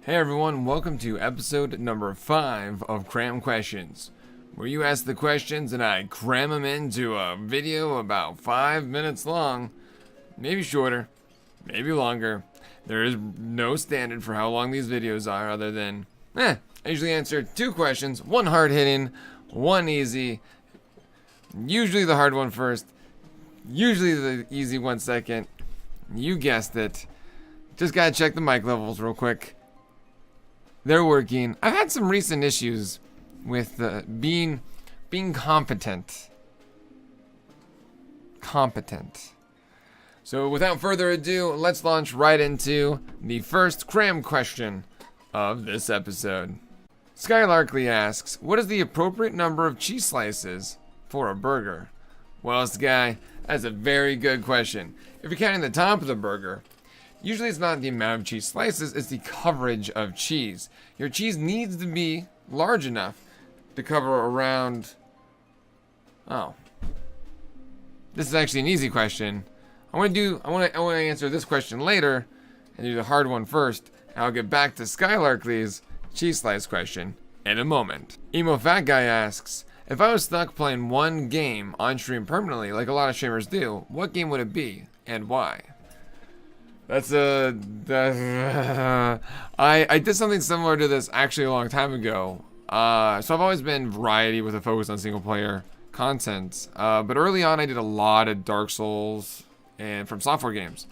Hey everyone, welcome to episode number 5 of KramQuestions, where you ask the questions and I cram them into a video about 5 minutes long, maybe shorter, maybe longer. There is no standard for how long these videos are other than, I usually answer 2 questions, 1 hard-hitting, 1 easy, usually the hard one first, usually the easy one second. You guessed it. Just gotta check the mic levels real quick. They're working. I've had some recent issues with being competent. So without further ado, let's launch right into the first cram question of this episode. Skylarkley asks, what is the appropriate number of cheese slices for a burger? Well, Sky, that's a very good question. If you're counting the top of the burger, usually it's not the amount of cheese slices, it's the coverage of cheese. Your cheese needs to be large enough to cover around... Oh. This is actually an easy question. I want to answer this question later and do the hard one first. And I'll get back to Skylarkley's cheese slice question in a moment. Emo Fat Guy asks, if I was stuck playing one game on stream permanently, like a lot of streamers do, what game would it be and why? I did something similar to this actually a long time ago. So I've always been variety with a focus on single player content. But early on I did a lot of Dark Souls and from software games.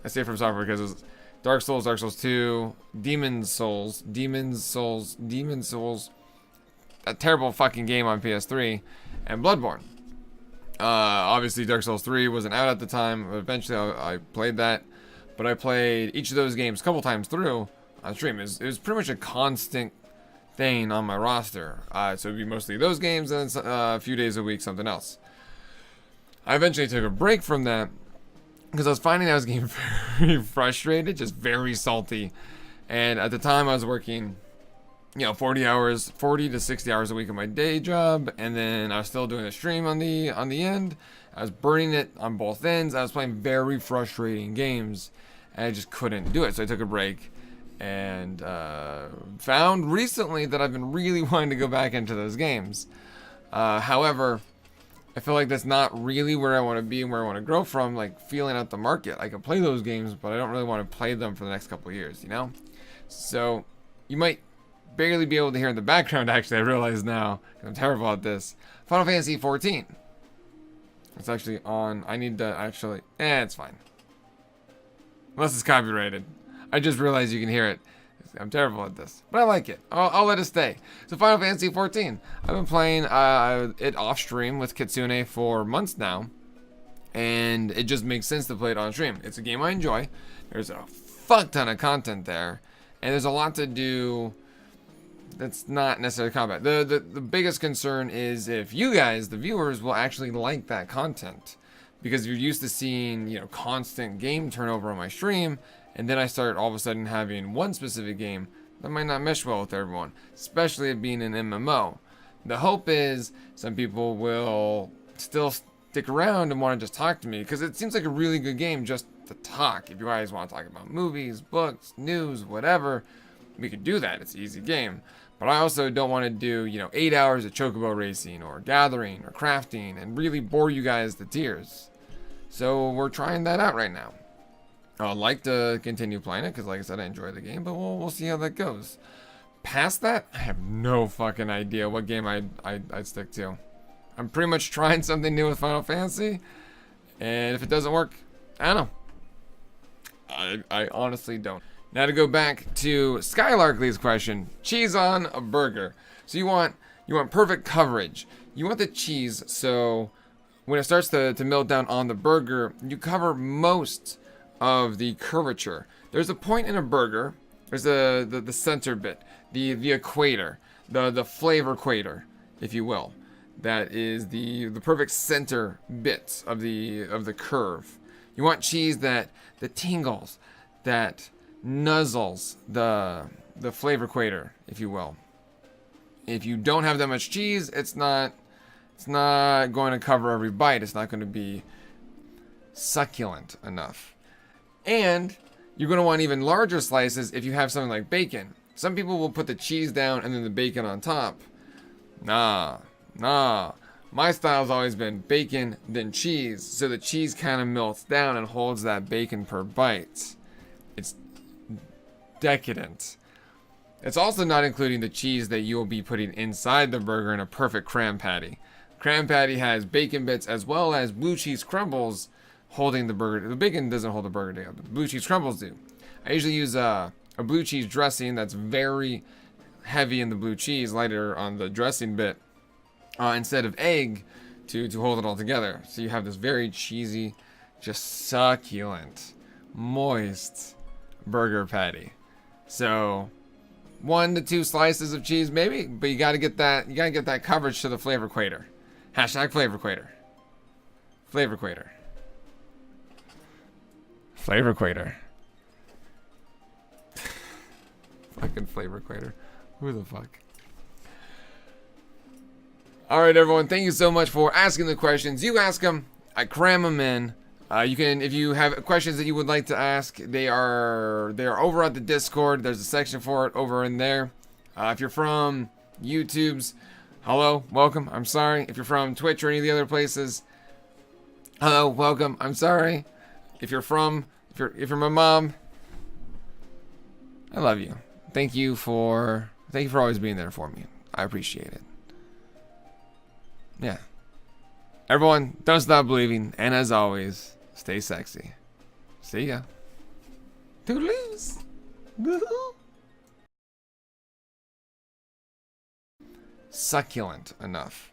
I say from software because it was Dark Souls 2, Demon's Souls, a terrible fucking game on PS3, and Bloodborne. Obviously Dark Souls 3 wasn't out at the time, but eventually I played that. But I played each of those games a couple times through on stream. It was pretty much a constant thing on my roster. So it'd be mostly those games and a few days a week something else. I eventually took a break from that because I was finding I was getting very frustrated, just very salty. And at the time I was working, 40 to 60 hours a week on my day job, and then I was still doing a stream on the end. I was burning it on both ends. I was playing very frustrating games, and I just couldn't do it. So I took a break and found recently that I've been really wanting to go back into those games. However, I feel like that's not really where I want to be and where I want to grow from, like feeling out the market. I can play those games, but I don't really want to play them for the next couple of years, So you might barely be able to hear in the background, actually, I realize now, I'm terrible at this. Final Fantasy 14. It's actually on. I need to actually... it's fine. Unless it's copyrighted. I just realized you can hear it. I'm terrible at this. But I like it. I'll let it stay. So Final Fantasy 14. I've been playing it off stream with Kitsune for months now. And it just makes sense to play it on stream. It's a game I enjoy. There's a fuck ton of content there. And there's a lot to do... That's not necessarily combat. The biggest concern is if you guys, the viewers, will actually like that content. Because you're used to seeing, constant game turnover on my stream, and then I start all of a sudden having one specific game that might not mesh well with everyone, especially it being an MMO. The hope is some people will still stick around and want to just talk to me, because it seems like a really good game just to talk. If you guys want to talk about movies, books, news, whatever, we could do that. It's an easy game. But I also don't want to do, 8 hours of chocobo racing or gathering or crafting and really bore you guys to tears. So we're trying that out right now. I'd like to continue playing it because, like I said, I enjoy the game, but we'll see how that goes. Past that, I have no fucking idea what game I'd stick to. I'm pretty much trying something new with Final Fantasy, and if it doesn't work, I don't know. I honestly don't. Now to go back to Skylarkley's question, cheese on a burger. So you want perfect coverage. You want the cheese so when it starts to melt down on the burger, you cover most of the curvature. There's a point in a burger. There's the center bit, the equator, the flavorquator, if you will. That is the perfect center bit of the curve. You want cheese that tingles, that nuzzles the flavorquator, if you will. If you don't have that much cheese, it's not going to cover every bite. It's not going to be succulent enough. And You're going to want even larger slices if you have something like bacon. Some people will put the cheese down and then the bacon on top. Nah. My style's always been bacon, then cheese, so the cheese kind of melts down and holds that bacon per bite. It's decadent. It's also not including the cheese that you will be putting inside the burger in a perfect cram patty. Cram patty has bacon bits as well as blue cheese crumbles holding the burger. The bacon doesn't hold the burger together, but the blue cheese crumbles do. I usually use a blue cheese dressing that's very heavy in the blue cheese, lighter on the dressing bit, instead of egg to hold it all together. So you have this very cheesy, just succulent, moist burger patty. So 1 to 2 slices of cheese maybe, but you gotta get that coverage to the flavorquator. Hashtag flavorquator. Flavorquator. Flavorquator. Fucking flavorquator. Who the fuck? Alright everyone, thank you so much for asking the questions. You ask them, I cram them in. You can, if you have questions that you would like to ask, they are over at the Discord. There's a section for it over in there. If you're from YouTube's, hello, welcome. I'm sorry. If you're from Twitch or any of the other places, hello, welcome. I'm sorry. If you're my mom, I love you. Thank you for always being there for me. I appreciate it. Yeah. Everyone, don't stop believing, and as always, stay sexy. See ya. Toodaloos. Succulent enough.